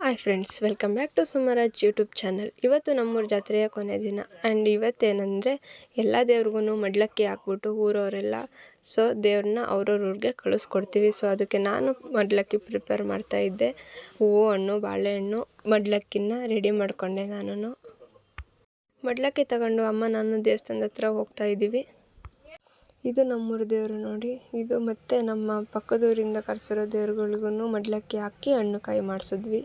Hi friends, welcome back to Sumaraj YouTube channel. ಇವತ್ತು ನಮ್ಮೂರ ಜಾತ್ರೆಯ ಕೊನೆ ದಿನ ಆ್ಯಂಡ್ ಇವತ್ತೇನೆಂದರೆ ಎಲ್ಲ ದೇವ್ರಿಗೂ ಮಡ್ಲಕ್ಕಿ ಹಾಕ್ಬಿಟ್ಟು ಊರವರೆಲ್ಲ ದೇವ್ರನ್ನ ಅವ್ರವ್ರ ಕಳಿಸ್ಕೊಡ್ತೀವಿ. ಅದಕ್ಕೆ ನಾನು ಮಡ್ಲಕ್ಕಿ ಪ್ರಿಪೇರ್ ಮಾಡ್ತಾಯಿದ್ದೆ. ಹೂವು, ಹಣ್ಣು, ಬಾಳೆಹಣ್ಣು, ಮಡ್ಲಕ್ಕಿನ ರೆಡಿ ಮಾಡಿಕೊಂಡೆ. ನಾನು ಮಡ್ಲಕ್ಕಿ ತಗೊಂಡು ಅಮ್ಮ ನಾನು ದೇವಸ್ಥಾನದ ಹತ್ರ ಹೋಗ್ತಾ ಇದ್ದೀವಿ. ಇದು ನಮ್ಮೂರ ದೇವರು ನೋಡಿ. ಇದು ಮತ್ತೆ ನಮ್ಮ ಪಕ್ಕದೂರಿಂದ ಕರೆಸಿರೋ ದೇವ್ರುಗಳಿಗೂ ಮಡ್ಲಕ್ಕಿ ಹಾಕಿ ಹಣ್ಣು ಕಾಯಿ ಮಾಡಿಸಿದ್ವಿ.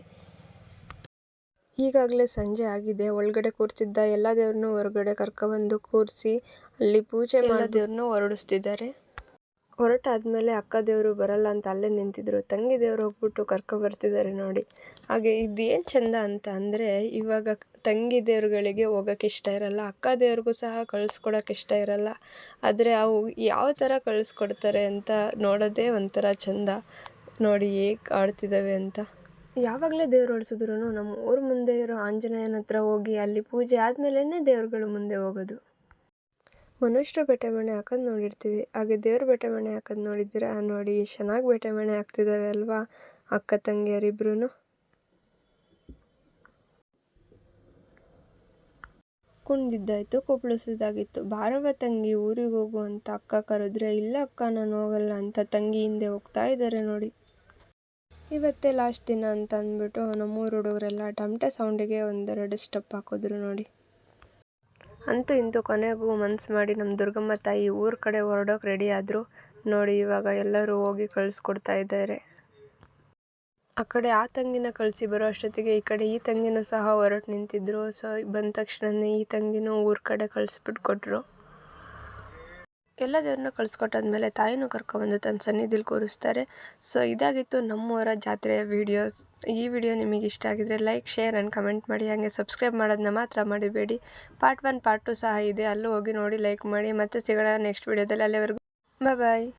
ಈಗಾಗಲೇ ಸಂಜೆ ಆಗಿದೆ. ಒಳಗಡೆ ಕೂರ್ತಿದ್ದ ಎಲ್ಲ ದೇವ್ರನ್ನೂ ಹೊರಗಡೆ ಕರ್ಕೊಬಂದು ಕೂರಿಸಿ ಅಲ್ಲಿ ಪೂಜೆ ಮಾಡಿ ದೇವ್ರನ್ನೂ ಹೊರಡಿಸ್ತಿದ್ದಾರೆ. ಹೊರಟಾದ್ಮೇಲೆ ಅಕ್ಕ ದೇವರು ಬರಲ್ಲ ಅಂತ ಅಲ್ಲೇ ನಿಂತಿದ್ರು. ತಂಗಿ ದೇವ್ರು ಹೋಗ್ಬಿಟ್ಟು ಕರ್ಕೊಬರ್ತಿದ್ದಾರೆ ನೋಡಿ. ಹಾಗೆ ಇದೇನು ಚಂದ ಅಂತ ಅಂದರೆ, ಇವಾಗ ತಂಗಿ ದೇವ್ರುಗಳಿಗೆ ಹೋಗೋಕೆ ಇಷ್ಟ ಇರಲ್ಲ, ಅಕ್ಕ ದೇವ್ರಿಗೂ ಸಹ ಕಳಿಸ್ಕೊಡೋಕೆ ಇಷ್ಟ ಇರಲ್ಲ. ಆದರೆ ಅವು ಯಾವ ಥರ ಕಳಿಸ್ಕೊಡ್ತಾರೆ ಅಂತ ನೋಡೋದೇ ಒಂಥರ ಚಂದ. ನೋಡಿ ಹೇಗೆ ಆಡ್ತಿದ್ದಾವೆ ಅಂತ. ಯಾವಾಗಲೇ ದೇವ್ರು ಹೊಳ್ಸಿದ್ರು ನಮ್ಮ ಊರ ಮುಂದೆ ಇರೋ ಆಂಜನೇಯನ ಹತ್ರ ಹೋಗಿ ಅಲ್ಲಿ ಪೂಜೆ ಆದಮೇಲೆ ದೇವ್ರುಗಳು ಮುಂದೆ ಹೋಗೋದು. ಮನುಷ್ಯರು ಬೆಟ್ಟೆ ಮಣೆ ಹಾಕೋದು ನೋಡಿರ್ತೀವಿ, ಹಾಗೆ ದೇವ್ರ ಬೆಟ್ಟೆ ಮಣೆ ಹಾಕೋದು ನೋಡಿದ್ದೀರಾ? ನೋಡಿ ಎಷ್ಟು ಚೆನ್ನಾಗಿ ಬೆಟ್ಟೆ ಮಣೆ ಹಾಕ್ತಿದ್ದಾವೆ ಅಲ್ವಾ ಅಕ್ಕ ತಂಗಿಯರಿಬ್ರು. ಕುಣ್ದಿದ್ದಾಯ್ತು, ಕುಪ್ಪಳಿಸೋದಾಗಿತ್ತು. ಬಾರವ ತಂಗಿ ಊರಿಗೆ ಹೋಗು ಅಂತ ಅಕ್ಕ ಕರೆದ್ರೆ, ಇಲ್ಲ ಅಕ್ಕ ನಾನು ಹೋಗಲ್ಲ ಅಂತ ತಂಗಿ ಹಿಂದೆ ಹೋಗ್ತಾ ಇದ್ದಾರೆ ನೋಡಿ. ಇವತ್ತೇ ಲಾಸ್ಟ್ ದಿನ ಅಂತ ಅಂದ್ಬಿಟ್ಟು ನಮ್ಮೂರು ಹುಡುಗರೆಲ್ಲ ಟಮಟೆ ಸೌಂಡಿಗೆ ಒಂದೆರಡು ಸ್ಟೆಪ್ ಹಾಕಿದ್ರು ನೋಡಿ. ಅಂತೂ ಇಂತೂ ಕೊನೆಗೂ ಮನ್ಸು ಮಾಡಿ ನಮ್ಮ ದುರ್ಗಮ್ಮ ತಾಯಿ ಊರ ಕಡೆ ಹೊರಡೋಕೆ ರೆಡಿ ಆದರು ನೋಡಿ. ಇವಾಗ ಎಲ್ಲರೂ ಹೋಗಿ ಕಳಿಸ್ಕೊಡ್ತಾ ಇದ್ದಾರೆ. ಆ ಕಡೆ ಆ ತಂಗಿನ ಕಳಿಸಿ ಬರೋ ಅಷ್ಟೊತ್ತಿಗೆ ಈ ಕಡೆ ಈ ತಂಗಿನೂ ಸಹ ಹೊರಟು ನಿಂತಿದ್ರು. ಬಂದ ತಕ್ಷಣನೇ ಈ ತಂಗಿನೂ ಊರ ಕಡೆ ಕಳಿಸ್ಬಿಟ್ಟು ಕೊಟ್ಟರು. ಎಲ್ಲ ದೇವ್ರನ್ನ ಕಳಿಸ್ಕೊಟ್ಟಾದ್ಮೇಲೆ ತಾಯಿನೂ ಕರ್ಕೊಬಂದು ತನ್ನ ಸನ್ನಿಧಿಲಿ ಕೂರಿಸ್ತಾರೆ. ಇದಾಗಿತ್ತು ನಮ್ಮೂರ ಜಾತ್ರೆಯ ವೀಡಿಯೋಸ್. ಈ ವಿಡಿಯೋ ನಿಮಗೆ ಇಷ್ಟ ಆಗಿದ್ರೆ ಲೈಕ್, ಶೇರ್ ಆ್ಯಂಡ್ ಕಮೆಂಟ್ ಮಾಡಿ. ಹಾಗೆ ಸಬ್ಸ್ಕ್ರೈಬ್ ಮಾಡೋದನ್ನ ಮಾತ್ರ ಮಾಡಿಬೇಡಿ. ಪಾರ್ಟ್ 1 ಪಾರ್ಟ್ 2 ಸಹ ಇದೆ, ಅಲ್ಲೂ ಹೋಗಿ ನೋಡಿ, ಲೈಕ್ ಮಾಡಿ. ಮತ್ತೆ ಸಿಗೋಣ ನೆಕ್ಸ್ಟ್ ವಿಡಿಯೋದಲ್ಲಿ. ಅಲ್ಲಿವರೆಗೂ ಬಾಯ್.